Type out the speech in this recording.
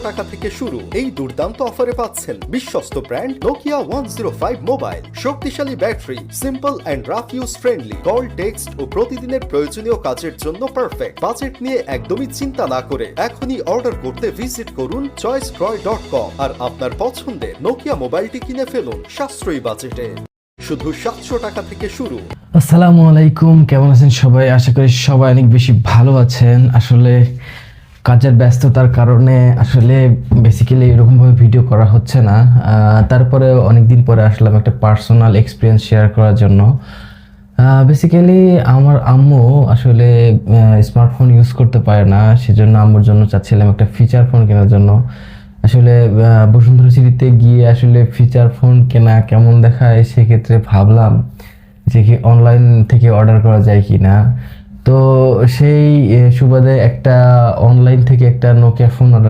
টাকা থেকে শুরু। এই দুর্দান্ত অফারে পাচ্ছেন বিশ্বস্ত ব্র্যান্ড নোকিয়া 105 মোবাইল, শক্তিশালী ব্যাটারি, simple and rough use friendly, call, text ও প্রতিদিনের প্রয়োজনীয় কাজের জন্য পারফেক্ট। বাজেট নিয়ে একদমই চিন্তা না করে এখনই অর্ডার করতে ভিজিট করুন choicecroy.com আর আপনার পছন্দের নোকিয়া মোবাইলটি কিনে ফেলুন সাশ্রয়ী বাজেটে। শুধু 700 টাকা থেকে শুরু। আসসালামু আলাইকুম, কেমন আছেন সবাই? আশা করি সবাই অনেক বেশি ভালো আছেন। আসলে কাজের ব্যস্ততার কারণে আসলে বেসিক্যালি এরকমভাবে ভিডিও করা হচ্ছে না। তারপরে অনেকদিন পরে আসলাম একটা পার্সোনাল এক্সপিরিয়েন্স শেয়ার করার জন্য। বেসিক্যালি আমার আম্মু আসলে স্মার্টফোন ইউজ করতে পারে না, সেজন্য আম্মুর জন্য চাচ্ছিলাম একটা ফিচার ফোন কেনার জন্য। আসলে বসুন্ধরা সিটিতে গিয়ে আসলে ফিচার ফোন কেনা কেমন দেখায়, সেক্ষেত্রে ভাবলাম যে কি অনলাইন থেকে অর্ডার করা যায় কি না। তো সেই সুবাদে একটা অনলাইন থেকে একটা নোকিয়া ফোন অর্ডার